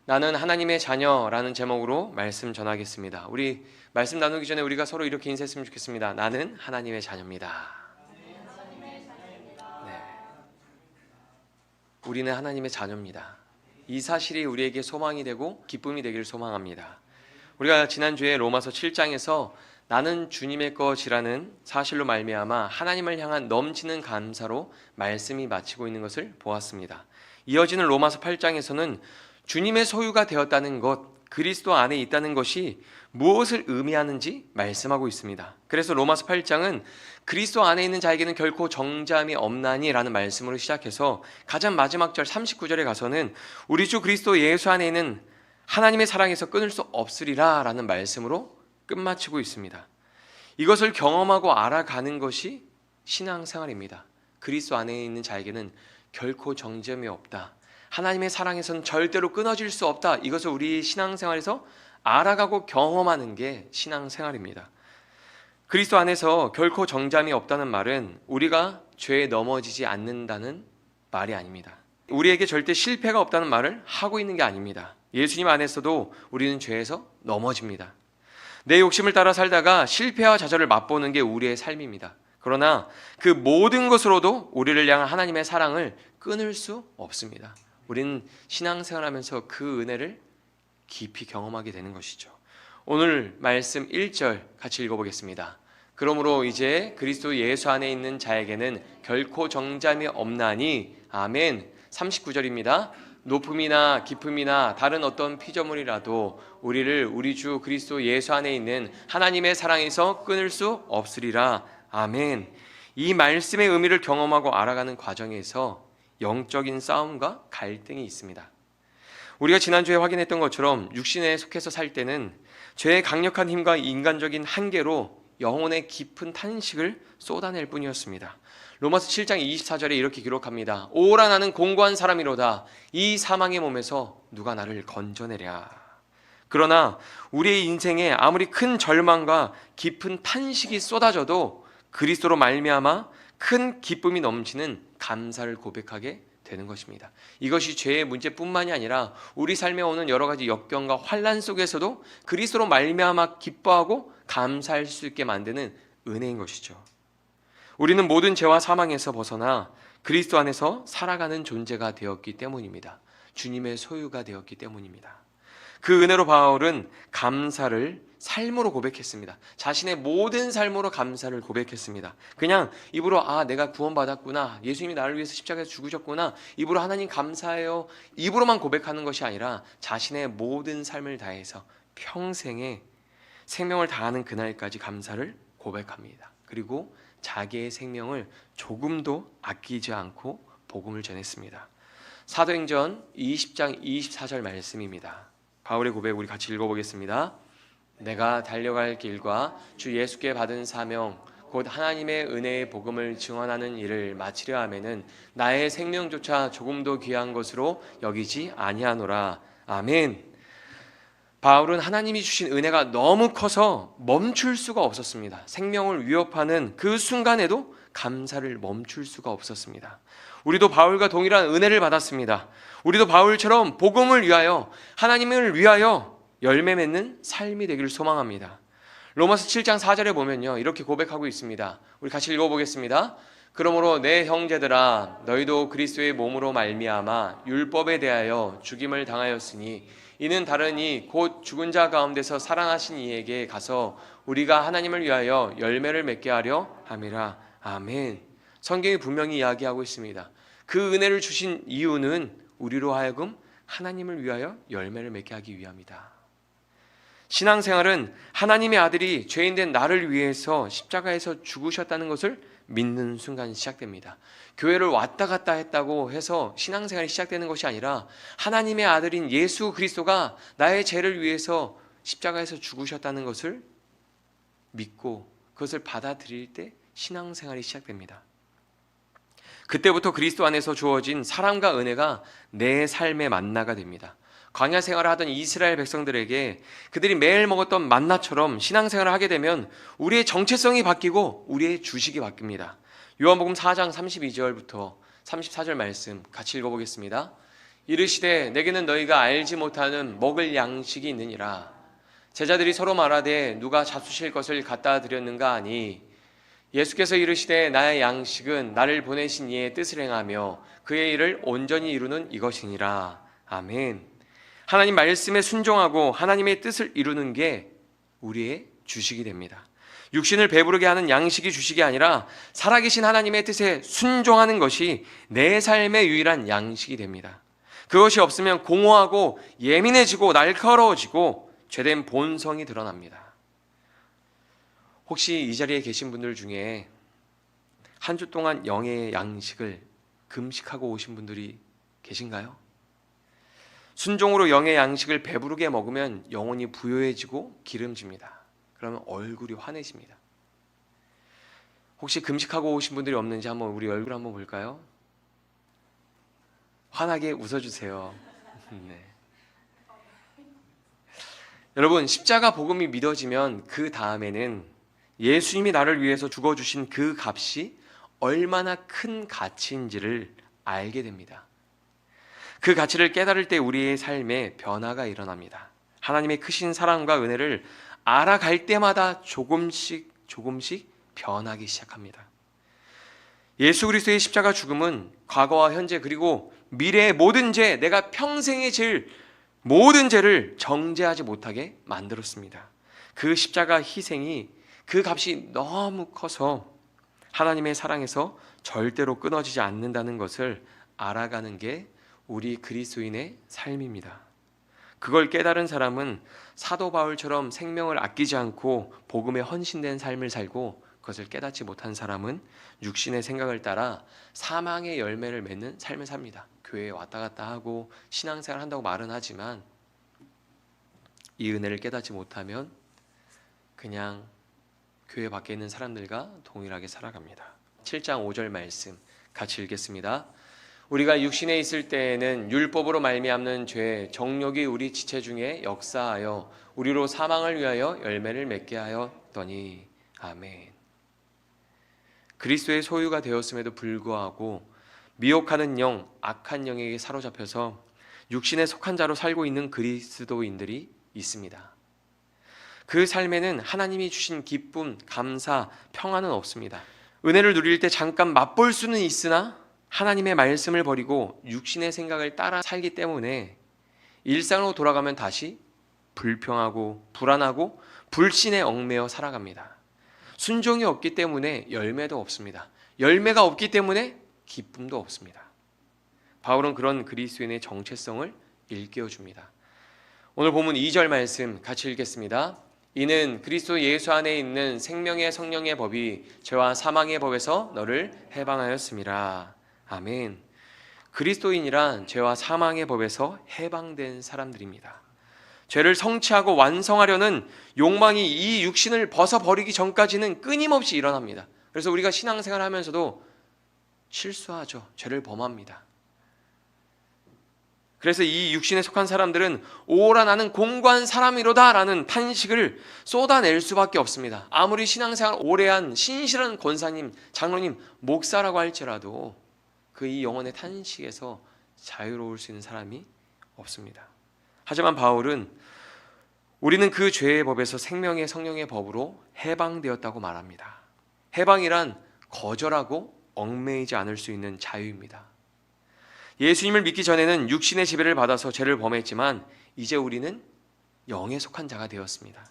나는 하나님의 자녀라는 제목으로 말씀 전하겠습니다. 우리 말씀 나누기 전에 우리가 서로 이렇게 인사했으면 좋겠습니다. 나는 하나님의 자녀입니다. 네. 우리는 하나님의 자녀입니다. 이 사실이 우리에게 소망이 되고 기쁨이 되기를 소망합니다. 우리가 지난주에 로마서 7장에서 나는 주님의 것이라는 사실로 말미암아 하나님을 향한 넘치는 감사로 말씀이 마치고 있는 것을 보았습니다. 이어지는 로마서 8장에서는 주님의 소유가 되었다는 것, 그리스도 안에 있다는 것이 무엇을 의미하는지 말씀하고 있습니다. 그래서 로마서 8장은 그리스도 안에 있는 자에게는 결코 정죄함이 없나니 라는 말씀으로 시작해서 가장 마지막 절 39절에 가서는 우리 주 그리스도 예수 안에 있는 하나님의 사랑에서 끊을 수 없으리라 라는 말씀으로 끝마치고 있습니다. 이것을 경험하고 알아가는 것이 신앙생활입니다. 그리스도 안에 있는 자에게는 결코 정죄함이 없다. 하나님의 사랑에서는 절대로 끊어질 수 없다. 이것을 우리 신앙생활에서 알아가고 경험하는 게 신앙생활입니다. 그리스도 안에서 결코 정죄함이 없다는 말은 우리가 죄에 넘어지지 않는다는 말이 아닙니다. 우리에게 절대 실패가 없다는 말을 하고 있는 게 아닙니다. 예수님 안에서도 우리는 죄에서 넘어집니다. 내 욕심을 따라 살다가 실패와 좌절을 맛보는 게 우리의 삶입니다. 그러나 그 모든 것으로도 우리를 향한 하나님의 사랑을 끊을 수 없습니다. 우리는 신앙생활하면서 그 은혜를 깊이 경험하게 되는 것이죠. 오늘 말씀 1절 같이 읽어보겠습니다. 그러므로 이제 그리스도 예수 안에 있는 자에게는 결코 정죄함이 없나니 아멘. 39절입니다. 높음이나 깊음이나 다른 어떤 피조물이라도 우리를 우리 주 그리스도 예수 안에 있는 하나님의 사랑에서 끊을 수 없으리라. 아멘. 이 말씀의 의미를 경험하고 알아가는 과정에서 영적인 싸움과 갈등이 있습니다. 우리가 지난주에 확인했던 것처럼 육신에 속해서 살 때는 죄의 강력한 힘과 인간적인 한계로 영혼의 깊은 탄식을 쏟아낼 뿐이었습니다. 로마서 7장 24절에 이렇게 기록합니다. 오라 나는 공고한 사람이로다. 이 사망의 몸에서 누가 나를 건져내랴. 그러나 우리의 인생에 아무리 큰 절망과 깊은 탄식이 쏟아져도 그리스도로 말미암아 큰 기쁨이 넘치는 감사를 고백하게 되는 것입니다. 이것이 죄의 문제뿐만이 아니라 우리 삶에 오는 여러 가지 역경과 환난 속에서도 그리스도로 말미암아 기뻐하고 감사할 수 있게 만드는 은혜인 것이죠. 우리는 모든 죄와 사망에서 벗어나 그리스도 안에서 살아가는 존재가 되었기 때문입니다. 주님의 소유가 되었기 때문입니다. 그 은혜로 바울은 감사를 삶으로 고백했습니다. 자신의 모든 삶으로 감사를 고백했습니다. 그냥 입으로 내가 구원받았구나, 예수님이 나를 위해서 십자가에서 죽으셨구나, 입으로 하나님 감사해요, 입으로만 고백하는 것이 아니라 자신의 모든 삶을 다해서 평생에 생명을 다하는 그날까지 감사를 고백합니다. 그리고 자기의 생명을 조금도 아끼지 않고 복음을 전했습니다. 사도행전 20장 24절 말씀입니다. 바울의 고백 우리 같이 읽어보겠습니다. 내가 달려갈 길과 주 예수께 받은 사명 곧 하나님의 은혜의 복음을 증언하는 일을 마치려 하면은 나의 생명조차 조금도 귀한 것으로 여기지 아니하노라. 아멘. 바울은 하나님이 주신 은혜가 너무 커서 멈출 수가 없었습니다. 생명을 위협하는 그 순간에도 감사를 멈출 수가 없었습니다. 우리도 바울과 동일한 은혜를 받았습니다. 우리도 바울처럼 복음을 위하여, 하나님을 위하여 열매 맺는 삶이 되기를 소망합니다. 로마서 7장 4절에 보면요, 이렇게 고백하고 있습니다. 우리 같이 읽어보겠습니다. 그러므로 내 형제들아 너희도 그리스도의 몸으로 말미암아 율법에 대하여 죽임을 당하였으니 이는 다르니 곧 죽은 자 가운데서 살아나신 이에게 가서 우리가 하나님을 위하여 열매를 맺게 하려 함이라. 아멘. 성경이 분명히 이야기하고 있습니다. 그 은혜를 주신 이유는 우리로 하여금 하나님을 위하여 열매를 맺게 하기 위함이다. 신앙생활은 하나님의 아들이 죄인된 나를 위해서 십자가에서 죽으셨다는 것을 믿는 순간 시작됩니다. 교회를 왔다 갔다 했다고 해서 신앙생활이 시작되는 것이 아니라 하나님의 아들인 예수 그리스도가 나의 죄를 위해서 십자가에서 죽으셨다는 것을 믿고 그것을 받아들일 때 신앙생활이 시작됩니다. 그때부터 그리스도 안에서 주어진 사랑과 은혜가 내 삶의 만나가 됩니다. 광야 생활을 하던 이스라엘 백성들에게 그들이 매일 먹었던 만나처럼 신앙생활을 하게 되면 우리의 정체성이 바뀌고 우리의 주식이 바뀝니다. 요한복음 4장 32절부터 34절 말씀 같이 읽어보겠습니다. 이르시되 내게는 너희가 알지 못하는 먹을 양식이 있느니라. 제자들이 서로 말하되 누가 잡수실 것을 갖다 드렸는가 하니 예수께서 이르시되 나의 양식은 나를 보내신 이의 뜻을 행하며 그의 일을 온전히 이루는 이것이니라. 아멘. 하나님 말씀에 순종하고 하나님의 뜻을 이루는 게 우리의 주식이 됩니다. 육신을 배부르게 하는 양식이 주식이 아니라 살아계신 하나님의 뜻에 순종하는 것이 내 삶의 유일한 양식이 됩니다. 그것이 없으면 공허하고 예민해지고 날카로워지고 죄된 본성이 드러납니다. 혹시 이 자리에 계신 분들 중에 한 주 동안 영의 양식을 금식하고 오신 분들이 계신가요? 순종으로 영의 양식을 배부르게 먹으면 영혼이 부요해지고 기름집니다. 그러면 얼굴이 환해집니다. 혹시 금식하고 오신 분들이 없는지 한번 우리 얼굴 한번 볼까요? 환하게 웃어주세요. 네. 여러분, 십자가 복음이 믿어지면 그 다음에는 예수님이 나를 위해서 죽어주신 그 값이 얼마나 큰 가치인지를 알게 됩니다. 그 가치를 깨달을 때 우리의 삶에 변화가 일어납니다. 하나님의 크신 사랑과 은혜를 알아갈 때마다 조금씩 변하기 시작합니다. 예수 그리스도의 십자가 죽음은 과거와 현재 그리고 미래의 모든 죄, 내가 평생에 질 모든 죄를 정죄하지 못하게 만들었습니다. 그 십자가 희생이 그 값이 너무 커서 하나님의 사랑에서 절대로 끊어지지 않는다는 것을 알아가는 게 우리 그리스도인의 삶입니다. 그걸 깨달은 사람은 사도 바울처럼 생명을 아끼지 않고 복음에 헌신된 삶을 살고, 그것을 깨닫지 못한 사람은 육신의 생각을 따라 사망의 열매를 맺는 삶을 삽니다. 교회에 왔다 갔다 하고 신앙생활 한다고 말은 하지만 이 은혜를 깨닫지 못하면 그냥 교회 밖에 있는 사람들과 동일하게 살아갑니다. 7장 5절 말씀 같이 읽겠습니다. 우리가 육신에 있을 때에는 율법으로 말미암는 죄 정욕이 우리 지체 중에 역사하여 우리로 사망을 위하여 열매를 맺게 하였더니. 아멘. 그리스도의 소유가 되었음에도 불구하고 미혹하는 영, 악한 영에게 사로잡혀서 육신에 속한 자로 살고 있는 그리스도인들이 있습니다. 그 삶에는 하나님이 주신 기쁨, 감사, 평안은 없습니다. 은혜를 누릴 때 잠깐 맛볼 수는 있으나 하나님의 말씀을 버리고 육신의 생각을 따라 살기 때문에 일상으로 돌아가면 다시 불평하고 불안하고 불신에 얽매여 살아갑니다. 순종이 없기 때문에 열매도 없습니다. 열매가 없기 때문에 기쁨도 없습니다. 바울은 그런 그리스도인의 정체성을 일깨워줍니다. 오늘 본문 2절 말씀 같이 읽겠습니다. 이는 그리스도 예수 안에 있는 생명의 성령의 법이 죄와 사망의 법에서 너를 해방하였음이라. 아멘. 그리스도인이란 죄와 사망의 법에서 해방된 사람들입니다. 죄를 성취하고 완성하려는 욕망이 이 육신을 벗어버리기 전까지는 끊임없이 일어납니다. 그래서 우리가 신앙생활 하면서도 실수하죠. 죄를 범합니다. 그래서 이 육신에 속한 사람들은 오라 나는 공고한 사람이로다 라는 탄식을 쏟아낼 수밖에 없습니다. 아무리 신앙생활 오래한 신실한 권사님, 장로님, 목사라고 할지라도 그 이 영혼의 탄식에서 자유로울 수 있는 사람이 없습니다. 하지만 바울은 우리는 그 죄의 법에서 생명의 성령의 법으로 해방되었다고 말합니다. 해방이란 거절하고 얽매이지 않을 수 있는 자유입니다. 예수님을 믿기 전에는 육신의 지배를 받아서 죄를 범했지만 이제 우리는 영에 속한 자가 되었습니다.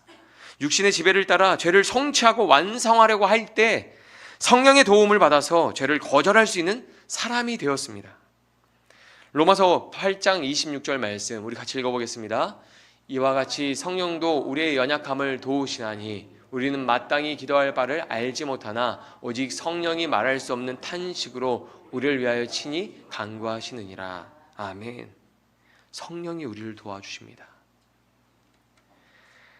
육신의 지배를 따라 죄를 성취하고 완성하려고 할 때 성령의 도움을 받아서 죄를 거절할 수 있는 사람이 되었습니다. 로마서 8장 26절 말씀 우리 같이 읽어보겠습니다. 이와 같이 성령도 우리의 연약함을 도우시나니 우리는 마땅히 기도할 바를 알지 못하나 오직 성령이 말할 수 없는 탄식으로 우리를 위하여 친히 간구하시느니라. 아멘. 성령이 우리를 도와주십니다.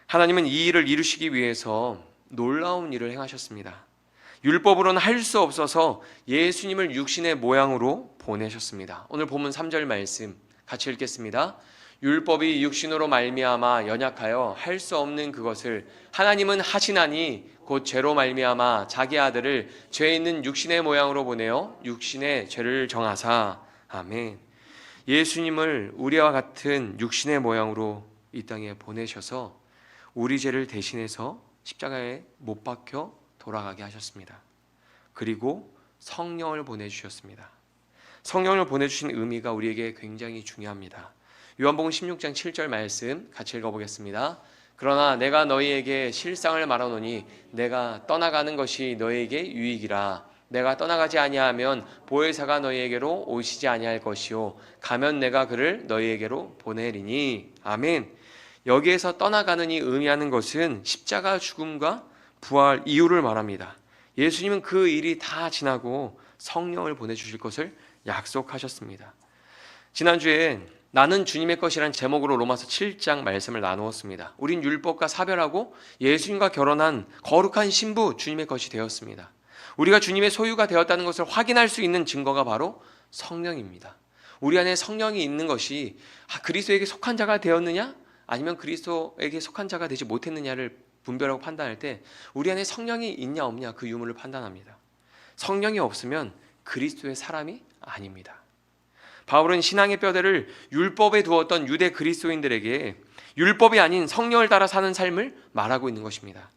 하나님은 이 일을 이루시기 위해서 놀라운 일을 행하셨습니다. 율법으로는 할 수 없어서 예수님을 육신의 모양으로 보내셨습니다. 오늘 본문 3절 말씀 같이 읽겠습니다. 율법이 육신으로 말미암아 연약하여 할 수 없는 그것을 하나님은 하시나니 곧 죄로 말미암아 자기 아들을 죄 있는 육신의 모양으로 보내어 육신의 죄를 정하사. 아멘. 예수님을 우리와 같은 육신의 모양으로 이 땅에 보내셔서 우리 죄를 대신해서 십자가에 못 박혀 돌아가게 하셨습니다. 그리고 성령을 보내주셨습니다. 성령을 보내주신 의미가 우리에게 굉장히 중요합니다. 요한복음 16장 7절 말씀 같이 읽어보겠습니다. 그러나 내가 너희에게 실상을 말하노니 내가 떠나가는 것이 너희에게 유익이라. 내가 떠나가지 아니하면 보혜사가 너희에게로 오시지 아니할 것이요 가면 내가 그를 너희에게로 보내리니. 아멘. 여기에서 떠나가는이 의미하는 것은 십자가 죽음과 부활 이후를 말합니다. 예수님은 그 일이 다 지나고 성령을 보내주실 것을 약속하셨습니다. 지난주에 나는 주님의 것이란 제목으로 로마서 7장 말씀을 나누었습니다. 우린 율법과 사별하고 예수님과 결혼한 거룩한 신부 주님의 것이 되었습니다. 우리가 주님의 소유가 되었다는 것을 확인할 수 있는 증거가 바로 성령입니다. 우리 안에 성령이 있는 것이 그리스도에게 속한 자가 되었느냐 아니면 그리스도에게 속한 자가 되지 못했느냐를 분별하고 판단할 때 우리 안에 성령이 있냐 없냐 그 유무를 판단합니다. 성령이 없으면 그리스도의 사람이 아닙니다. 바울은 신앙의 뼈대를 율법에 두었던 유대 그리스도인들에게 율법이 아닌 성령을 따라 사는 삶을 말하고 있는 것입니다.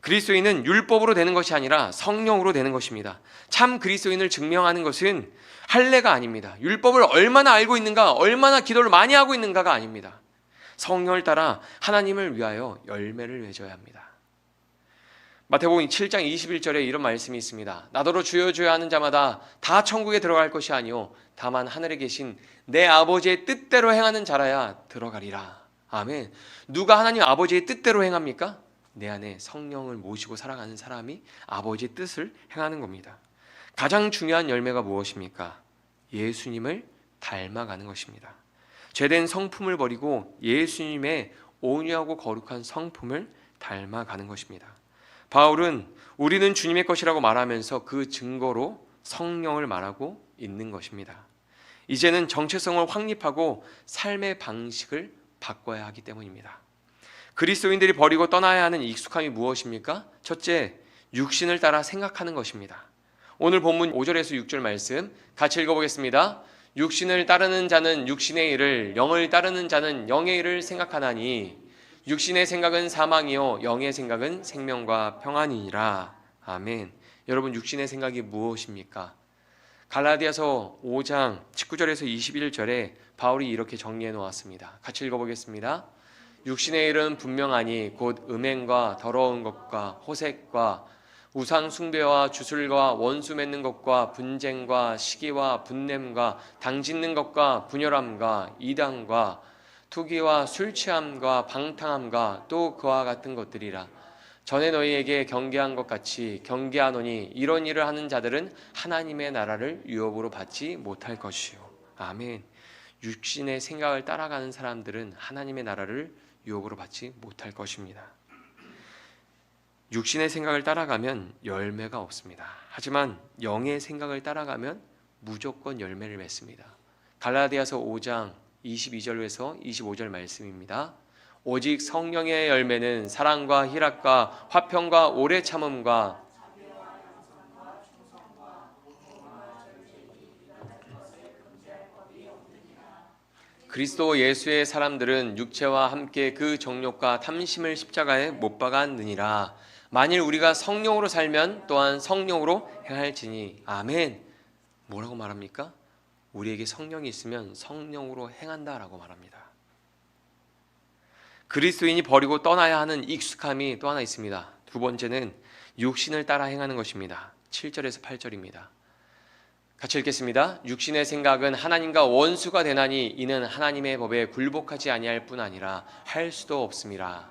그리스도인은 율법으로 되는 것이 아니라 성령으로 되는 것입니다. 참 그리스도인을 증명하는 것은 할례가 아닙니다. 율법을 얼마나 알고 있는가, 얼마나 기도를 많이 하고 있는가가 아닙니다. 성령을 따라 하나님을 위하여 열매를 맺어야 합니다. 마태복음 7장 21절에 이런 말씀이 있습니다. 나더러 주여 주여 하는 자마다 다 천국에 들어갈 것이 아니요 다만 하늘에 계신 내 아버지의 뜻대로 행하는 자라야 들어가리라. 아멘. 누가 하나님 아버지의 뜻대로 행합니까? 내 안에 성령을 모시고 살아가는 사람이 아버지의 뜻을 행하는 겁니다. 가장 중요한 열매가 무엇입니까? 예수님을 닮아가는 것입니다. 죄된 성품을 버리고 예수님의 온유하고 거룩한 성품을 닮아가는 것입니다. 바울은 우리는 주님의 것이라고 말하면서 그 증거로 성령을 말하고 있는 것입니다. 이제는 정체성을 확립하고 삶의 방식을 바꿔야 하기 때문입니다. 그리스도인들이 버리고 떠나야 하는 익숙함이 무엇입니까? 첫째, 육신을 따라 생각하는 것입니다. 오늘 본문 5절에서 6절 말씀 같이 읽어보겠습니다. 육신을 따르는 자는 육신의 일을, 영을 따르는 자는 영의 일을 생각하나니 육신의 생각은 사망이요 영의 생각은 생명과 평안이니라. 아멘. 여러분, 육신의 생각이 무엇입니까? 갈라디아서 5장 19절에서 21절에 바울이 이렇게 정리해 놓았습니다. 같이 읽어보겠습니다. 육신의 일은 분명하니 곧 음행과 더러운 것과 호색과 우상 숭배와 주술과 원수 맺는 것과 분쟁과 시기와 분냄과 당짓는 것과 분열함과 이단과 투기와 술 취함과 방탕함과 또 그와 같은 것들이라. 전에 너희에게 경계한 것 같이 경계하노니 이런 일을 하는 자들은 하나님의 나라를 유업으로 받지 못할 것이요. 아멘. 육신의 생각을 따라가는 사람들은 하나님의 나라를 유업으로 받지 못할 것입니다. 육신의 생각을 따라가면 열매가 없습니다. 하지만 영의 생각을 따라가면 무조건 열매를 맺습니다. 갈라디아서 5장 22절에서 25절 말씀입니다. 오직 성령의 열매는 사랑과 희락과 화평과 오래 참음과 그리스도 예수의 사람들은 육체와 함께 그 정욕과 탐심을 십자가에 못 박았느니라. 만일 우리가 성령으로 살면 또한 성령으로 행할지니. 아멘. 뭐라고 말합니까? 우리에게 성령이 있으면 성령으로 행한다라고 말합니다. 그리스도인이 버리고 떠나야 하는 익숙함이 또 하나 있습니다. 두 번째는 육신을 따라 행하는 것입니다. 7절에서 8절입니다. 같이 읽겠습니다. 육신의 생각은 하나님과 원수가 되나니 이는 하나님의 법에 굴복하지 아니할 뿐 아니라 할 수도 없음이라.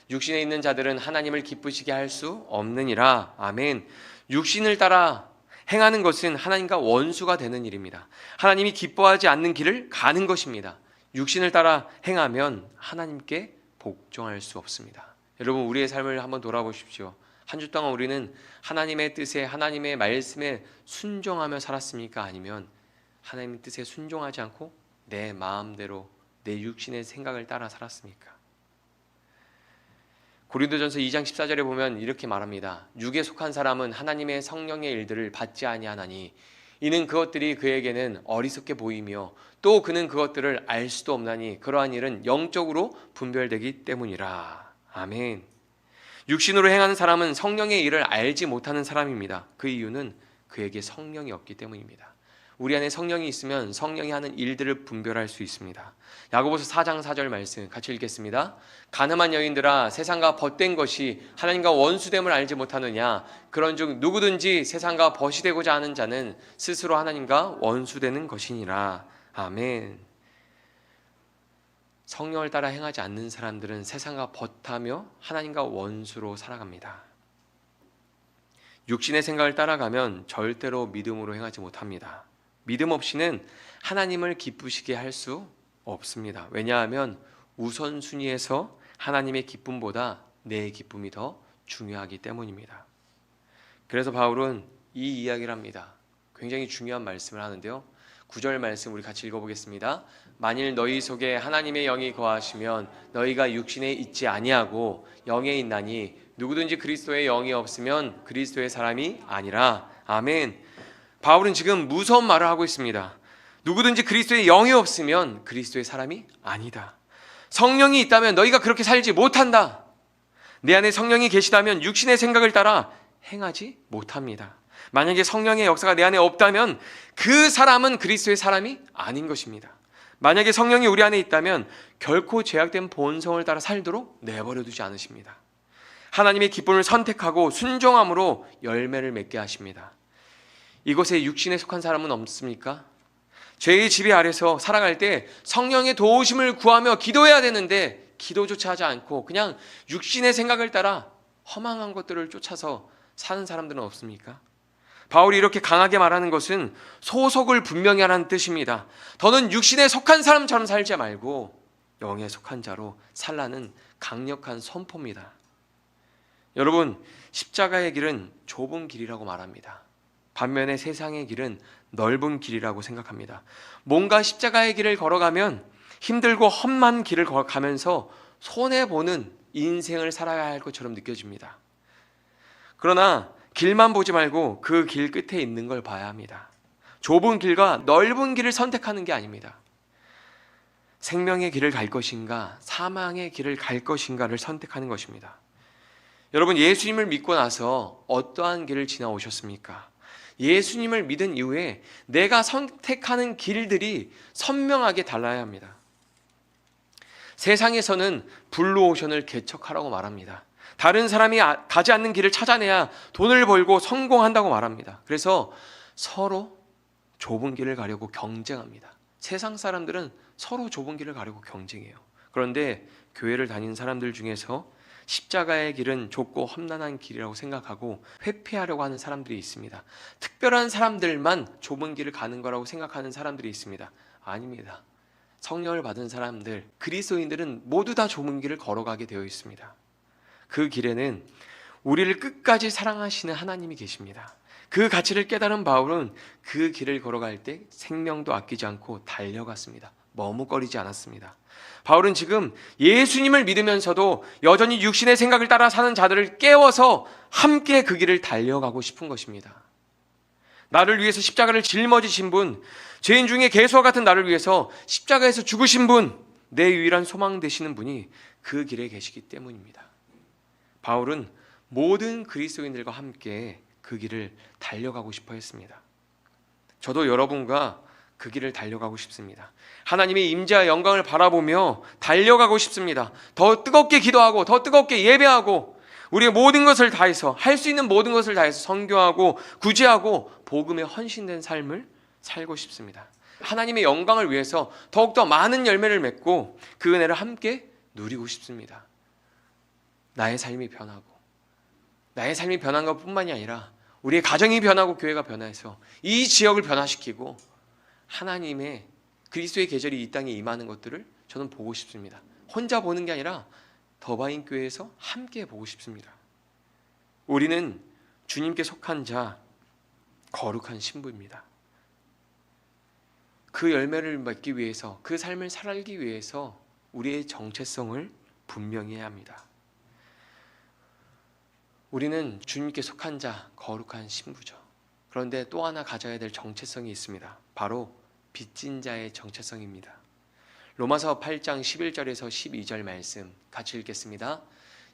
육신에 있는 자들은 하나님을 기쁘시게 할 수 없느니라. 아멘. 육신을 따라 행하는 것은 하나님과 원수가 되는 일입니다. 하나님이 기뻐하지 않는 길을 가는 것입니다. 육신을 따라 행하면 하나님께 복종할 수 없습니다. 여러분, 우리의 삶을 한번 돌아보십시오. 한 주 동안 우리는 하나님의 뜻에, 하나님의 말씀에 순종하며 살았습니까? 아니면 하나님의 뜻에 순종하지 않고 내 마음대로 내 육신의 생각을 따라 살았습니까? 고린도전서 2장 14절에 보면 이렇게 말합니다. 육에 속한 사람은 하나님의 성령의 일들을 받지 아니하나니 이는 그것들이 그에게는 어리석게 보이며 또 그는 그것들을 알 수도 없나니 그러한 일은 영적으로 분별되기 때문이라. 아멘. 육신으로 행하는 사람은 성령의 일을 알지 못하는 사람입니다. 그 이유는 그에게 성령이 없기 때문입니다. 우리 안에 성령이 있으면 성령이 하는 일들을 분별할 수 있습니다. 야고보서 4장 4절 말씀 같이 읽겠습니다. 가늠한 여인들아, 세상과 벗된 것이 하나님과 원수됨을 알지 못하느냐? 그런즉 누구든지 세상과 벗이 되고자 하는 자는 스스로 하나님과 원수되는 것이니라. 아멘. 성령을 따라 행하지 않는 사람들은 세상과 벗하며 하나님과 원수로 살아갑니다. 육신의 생각을 따라가면 절대로 믿음으로 행하지 못합니다. 믿음 없이는 하나님을 기쁘시게 할 수 없습니다. 왜냐하면 우선순위에서 하나님의 기쁨보다 내 기쁨이 더 중요하기 때문입니다. 그래서 바울은 이 이야기를 합니다. 굉장히 중요한 말씀을 하는데요. 9절 말씀 우리 같이 읽어보겠습니다. 만일 너희 속에 하나님의 영이 거하시면 너희가 육신에 있지 아니하고 영에 있나니 누구든지 그리스도의 영이 없으면 그리스도의 사람이 아니라. 아멘. 바울은 지금 무서운 말을 하고 있습니다. 누구든지 그리스도의 영이 없으면 그리스도의 사람이 아니다. 성령이 있다면 너희가 그렇게 살지 못한다. 내 안에 성령이 계시다면 육신의 생각을 따라 행하지 못합니다. 만약에 성령의 역사가 내 안에 없다면 그 사람은 그리스도의 사람이 아닌 것입니다. 만약에 성령이 우리 안에 있다면 결코 죄악된 본성을 따라 살도록 내버려 두지 않으십니다. 하나님의 기쁨을 선택하고 순종함으로 열매를 맺게 하십니다. 이곳에 육신에 속한 사람은 없습니까? 죄의 지배 아래서 살아갈 때 성령의 도우심을 구하며 기도해야 되는데 기도조차 하지 않고 그냥 육신의 생각을 따라 허망한 것들을 쫓아서 사는 사람들은 없습니까? 바울이 이렇게 강하게 말하는 것은 소속을 분명히 하라는 뜻입니다. 더는 육신에 속한 사람처럼 살지 말고 영에 속한 자로 살라는 강력한 선포입니다. 여러분, 십자가의 길은 좁은 길이라고 말합니다. 반면에 세상의 길은 넓은 길이라고 생각합니다. 뭔가 십자가의 길을 걸어가면 힘들고 험한 길을 가면서 손해보는 인생을 살아야 할 것처럼 느껴집니다. 그러나 길만 보지 말고 그 길 끝에 있는 걸 봐야 합니다. 좁은 길과 넓은 길을 선택하는 게 아닙니다. 생명의 길을 갈 것인가, 사망의 길을 갈 것인가를 선택하는 것입니다. 여러분, 예수님을 믿고 나서 어떠한 길을 지나오셨습니까? 예수님을 믿은 이후에 내가 선택하는 길들이 선명하게 달라야 합니다. 세상에서는 블루오션을 개척하라고 말합니다. 다른 사람이 가지 않는 길을 찾아내야 돈을 벌고 성공한다고 말합니다. 그래서 서로 좁은 길을 가려고 경쟁합니다. 세상 사람들은 서로 좁은 길을 가려고 경쟁해요. 그런데 교회를 다니는 사람들 중에서 십자가의 길은 좁고 험난한 길이라고 생각하고 회피하려고 하는 사람들이 있습니다. 특별한 사람들만 좁은 길을 가는 거라고 생각하는 사람들이 있습니다. 아닙니다. 성령을 받은 사람들, 그리스도인들은 모두 다 좁은 길을 걸어가게 되어 있습니다. 그 길에는 우리를 끝까지 사랑하시는 하나님이 계십니다. 그 가치를 깨달은 바울은 그 길을 걸어갈 때 생명도 아끼지 않고 달려갔습니다. 머뭇거리지 않았습니다. 바울은 지금 예수님을 믿으면서도 여전히 육신의 생각을 따라 사는 자들을 깨워서 함께 그 길을 달려가고 싶은 것입니다. 나를 위해서 십자가를 짊어지신 분, 죄인 중에 개수와 같은 나를 위해서 십자가에서 죽으신 분, 내 유일한 소망 되시는 분이 그 길에 계시기 때문입니다. 바울은 모든 그리스도인들과 함께 그 길을 달려가고 싶어 했습니다. 저도 여러분과 그 길을 달려가고 싶습니다. 하나님의 임재와 영광을 바라보며 달려가고 싶습니다. 더 뜨겁게 기도하고 더 뜨겁게 예배하고 우리의 모든 것을 다해서 할 수 있는 모든 것을 다해서 선교하고 구제하고 복음에 헌신된 삶을 살고 싶습니다. 하나님의 영광을 위해서 더욱더 많은 열매를 맺고 그 은혜를 함께 누리고 싶습니다. 나의 삶이 변한 것뿐만이 아니라 우리의 가정이 변하고 교회가 변해서 이 지역을 변화시키고 하나님의 그리스도의 계절이 이 땅에 임하는 것들을 저는 보고 싶습니다. 혼자 보는 게 아니라 더바인 교회에서 함께 보고 싶습니다. 우리는 주님께 속한 자, 거룩한 신부입니다. 그 열매를 맺기 위해서, 그 삶을 살기 위해서 우리의 정체성을 분명히 해야 합니다. 우리는 주님께 속한 자, 거룩한 신부죠. 그런데 또 하나 가져야 될 정체성이 있습니다. 바로 빚진 자의 정체성입니다. 로마서 8장 11절에서 12절 말씀 같이 읽겠습니다.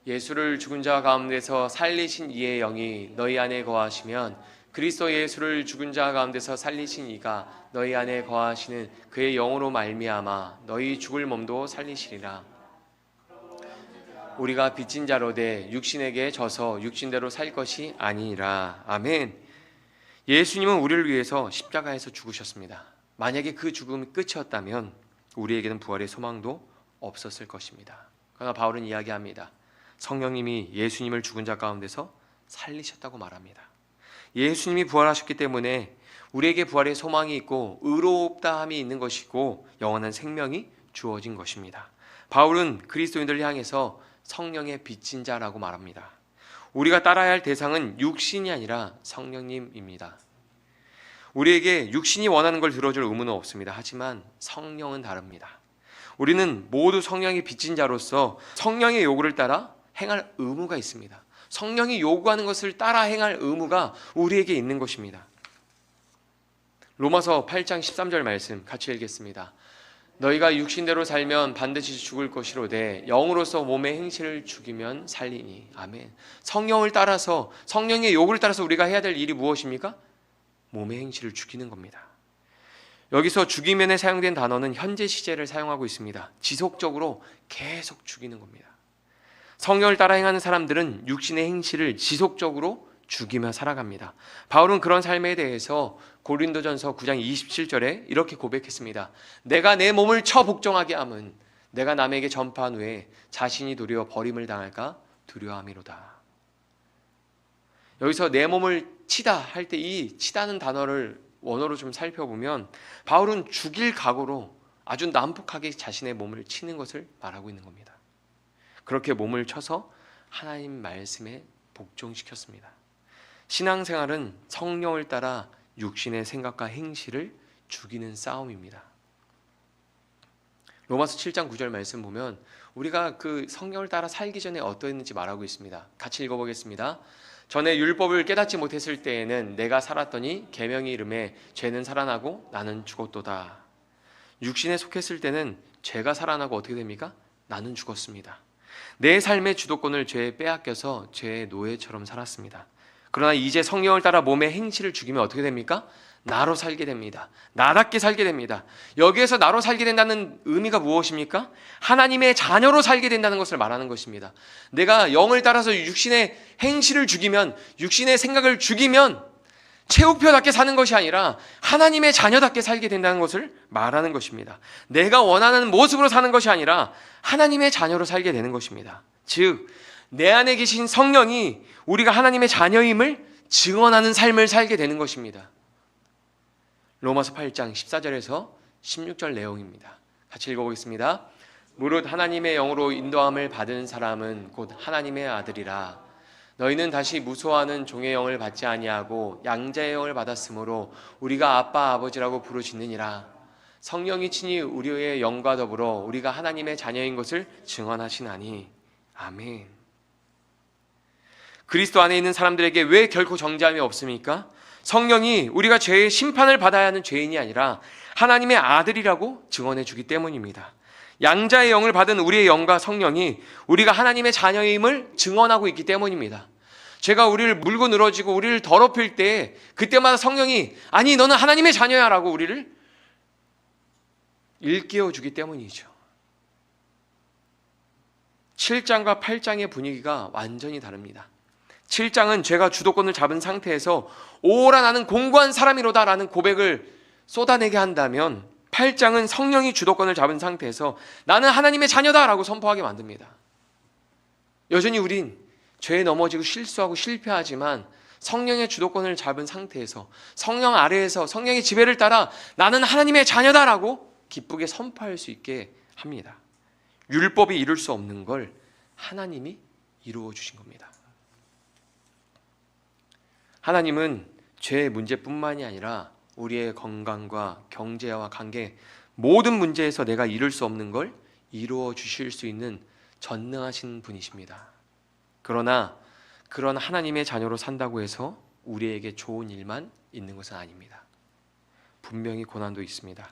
예수를 죽은 자 가운데서 살리신 이의 영이 너희 안에 거하시면 그리스도 예수를 죽은 자 가운데서 살리신 이가 너희 안에 거하시는 그의 영으로 말미암아 너희 죽을 몸도 살리시리라. 우리가 빚진 자로되 육신에게 져서 육신대로 살 것이 아니니라. 아멘. 예수님은 우리를 위해서 십자가에서 죽으셨습니다. 만약에 그 죽음이 끝이었다면 우리에게는 부활의 소망도 없었을 것입니다. 그러나 바울은 이야기합니다. 성령님이 예수님을 죽은 자 가운데서 살리셨다고 말합니다. 예수님이 부활하셨기 때문에 우리에게 부활의 소망이 있고 의롭다함이 있는 것이고 영원한 생명이 주어진 것입니다. 바울은 그리스도인들을 향해서 성령의 빚진 자라고 말합니다. 우리가 따라야 할 대상은 육신이 아니라 성령님입니다. 우리에게 육신이 원하는 걸 들어줄 의무는 없습니다. 하지만 성령은 다릅니다. 우리는 모두 성령의 빚진 자로서 성령의 요구를 따라 행할 의무가 있습니다. 성령이 요구하는 것을 따라 행할 의무가 우리에게 있는 것입니다. 로마서 8장 13절 말씀 같이 읽겠습니다. 너희가 육신대로 살면 반드시 죽을 것이로되 영으로서 몸의 행실을 죽이면 살리니. 아멘. 성령을 따라서 성령의 요구를 따라서 우리가 해야 될 일이 무엇입니까? 몸의 행실을 죽이는 겁니다. 여기서 죽이면에 사용된 단어는 현재 시제를 사용하고 있습니다. 지속적으로 계속 죽이는 겁니다. 성령을 따라 행하는 사람들은 육신의 행실을 지속적으로 죽이며 살아갑니다. 바울은 그런 삶에 대해서 고린도전서 9장 27절에 이렇게 고백했습니다. 내가 내 몸을 쳐 복종하게 함은 내가 남에게 전파한 후에 자신이 도리어 버림을 당할까 두려워함이로다. 여기서 내 몸을 치다 할 때 이 치다는 단어를 원어로 좀 살펴보면 바울은 죽일 각오로 아주 난폭하게 자신의 몸을 치는 것을 말하고 있는 겁니다. 그렇게 몸을 쳐서 하나님 말씀에 복종시켰습니다. 신앙생활은 성령을 따라 육신의 생각과 행실을 죽이는 싸움입니다. 로마서 7장 9절 말씀 보면 우리가 그 성령을 따라 살기 전에 어떠했는지 말하고 있습니다. 같이 읽어보겠습니다. 전에 율법을 깨닫지 못했을 때에는 내가 살았더니 계명이 이름에 죄는 살아나고 나는 죽었도다. 육신에 속했을 때는 죄가 살아나고 어떻게 됩니까? 나는 죽었습니다. 내 삶의 주도권을 죄에 빼앗겨서 죄의 노예처럼 살았습니다. 그러나 이제 성령을 따라 몸의 행실을 죽이면 어떻게 됩니까? 나로 살게 됩니다. 나답게 살게 됩니다. 여기에서 나로 살게 된다는 의미가 무엇입니까? 하나님의 자녀로 살게 된다는 것을 말하는 것입니다. 내가 영을 따라서 육신의 행실을 죽이면, 육신의 생각을 죽이면 체육표답게 사는 것이 아니라 하나님의 자녀답게 살게 된다는 것을 말하는 것입니다. 내가 원하는 모습으로 사는 것이 아니라 하나님의 자녀로 살게 되는 것입니다. 즉, 내 안에 계신 성령이 우리가 하나님의 자녀임을 증언하는 삶을 살게 되는 것입니다. 로마서 8장 14절에서 16절 내용입니다. 같이 읽어보겠습니다. 무릇 하나님의 영으로 인도함을 받은 사람은 곧 하나님의 아들이라. 너희는 다시 무소하는 종의 영을 받지 아니하고 양자의 영을 받았으므로 우리가 아빠 아버지라고 부르짖느니라. 성령이 친히 우리의 영과 더불어 우리가 하나님의 자녀인 것을 증언하시나니. 아멘. 그리스도 안에 있는 사람들에게 왜 결코 정죄함이 없습니까? 성령이 우리가 죄의 심판을 받아야 하는 죄인이 아니라 하나님의 아들이라고 증언해 주기 때문입니다. 양자의 영을 받은 우리의 영과 성령이 우리가 하나님의 자녀임을 증언하고 있기 때문입니다. 죄가 우리를 물고 늘어지고 우리를 더럽힐 때 그때마다 성령이 아니 너는 하나님의 자녀야 라고 우리를 일깨워 주기 때문이죠. 7장과 8장의 분위기가 완전히 다릅니다. 7장은 죄가 주도권을 잡은 상태에서 오라 나는 공고한 사람이로다 라는 고백을 쏟아내게 한다면 8장은 성령이 주도권을 잡은 상태에서 나는 하나님의 자녀다 라고 선포하게 만듭니다. 여전히 우린 죄에 넘어지고 실수하고 실패하지만 성령의 주도권을 잡은 상태에서 성령 아래에서 성령의 지배를 따라 나는 하나님의 자녀다 라고 기쁘게 선포할 수 있게 합니다. 율법이 이룰 수 없는 걸 하나님이 이루어 주신 겁니다. 하나님은 죄의 문제뿐만이 아니라 우리의 건강과 경제와 관계 모든 문제에서 내가 이룰 수 없는 걸 이루어 주실 수 있는 전능하신 분이십니다. 그러나 그런 하나님의 자녀로 산다고 해서 우리에게 좋은 일만 있는 것은 아닙니다. 분명히 고난도 있습니다.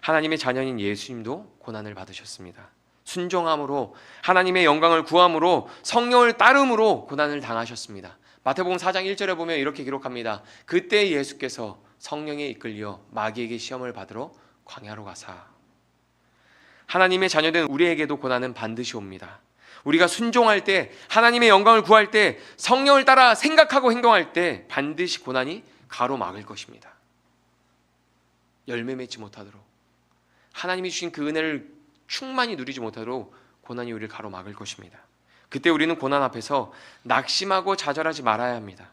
하나님의 자녀인 예수님도 고난을 받으셨습니다. 순종함으로 하나님의 영광을 구함으로 성령을 따름으로 고난을 당하셨습니다. 마태복음 4장 1절에 보면 이렇게 기록합니다. 그때 예수께서 성령에 이끌려 마귀에게 시험을 받으러 광야로 가사. 하나님의 자녀된 우리에게도 고난은 반드시 옵니다. 우리가 순종할 때, 하나님의 영광을 구할 때, 성령을 따라 생각하고 행동할 때 반드시 고난이 가로막을 것입니다. 열매 맺지 못하도록, 하나님이 주신 그 은혜를 충만히 누리지 못하도록 고난이 우리를 가로막을 것입니다. 그때 우리는 고난 앞에서 낙심하고 좌절하지 말아야 합니다.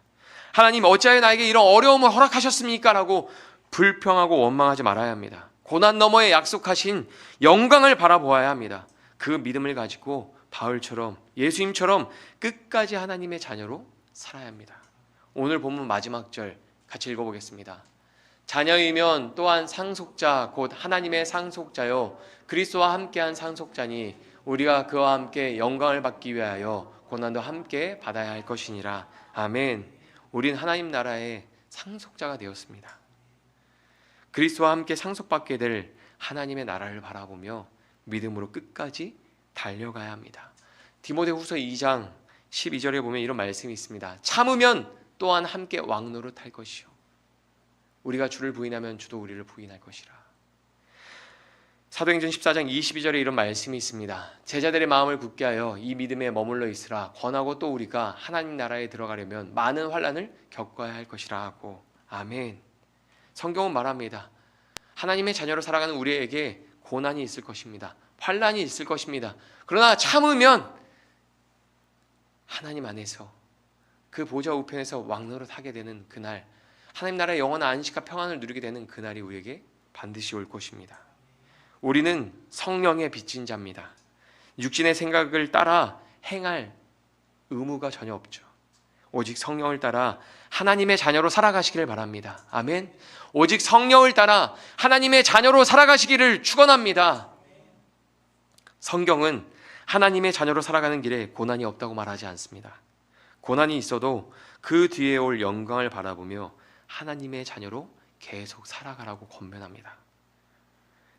하나님 어찌하여 나에게 이런 어려움을 허락하셨습니까? 라고 불평하고 원망하지 말아야 합니다. 고난 너머에 약속하신 영광을 바라보아야 합니다. 그 믿음을 가지고 바울처럼, 예수님처럼 끝까지 하나님의 자녀로 살아야 합니다. 오늘 본문 마지막 절 같이 읽어보겠습니다. 자녀이면 또한 상속자 곧 하나님의 상속자요 그리스도와 함께한 상속자니 우리가 그와 함께 영광을 받기 위하여 고난도 함께 받아야 할 것이니라. 아멘. 우린 하나님 나라의 상속자가 되었습니다. 그리스도와 함께 상속받게 될 하나님의 나라를 바라보며 믿음으로 끝까지 달려가야 합니다. 디모데후서 2장 12절에 보면 이런 말씀이 있습니다. 참으면 또한 함께 왕노릇할 것이요 우리가 주를 부인하면 주도 우리를 부인할 것이라. 사도행전 14장 22절에 이런 말씀이 있습니다. 제자들의 마음을 굳게 하여 이 믿음에 머물러 있으라. 권하고 또 우리가 하나님 나라에 들어가려면 많은 환난을 겪어야 할 것이라 하고. 아멘. 성경은 말합니다. 하나님의 자녀로 살아가는 우리에게 고난이 있을 것입니다. 환난이 있을 것입니다. 그러나 참으면 하나님 안에서 그 보좌 우편에서 왕노릇하게 되는 그날, 하나님 나라의 영원한 안식과 평안을 누리게 되는 그날이 우리에게 반드시 올 것입니다. 우리는 성령의 빚진 자입니다. 육신의 생각을 따라 행할 의무가 전혀 없죠. 오직 성령을 따라 하나님의 자녀로 살아가시기를 바랍니다. 아멘. 오직 성령을 따라 하나님의 자녀로 살아가시기를 축원합니다. 성경은 하나님의 자녀로 살아가는 길에 고난이 없다고 말하지 않습니다. 고난이 있어도 그 뒤에 올 영광을 바라보며 하나님의 자녀로 계속 살아가라고 권면합니다.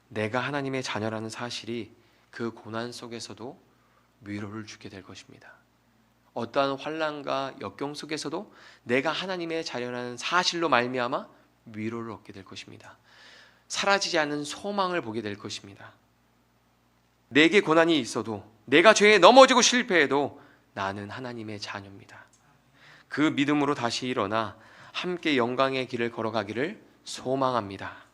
내가 하나님의 자녀라는 사실이 그 고난 속에서도 위로를 주게 될 것입니다. 어떠한 환난과 역경 속에서도 내가 하나님의 자녀라는 사실로 말미암아 위로를 얻게 될 것입니다. 사라지지 않는 소망을 보게 될 것입니다. 내게 고난이 있어도, 내가 죄에 넘어지고 실패해도 나는 하나님의 자녀입니다. 그 믿음으로 다시 일어나 함께 영광의 길을 걸어가기를 소망합니다.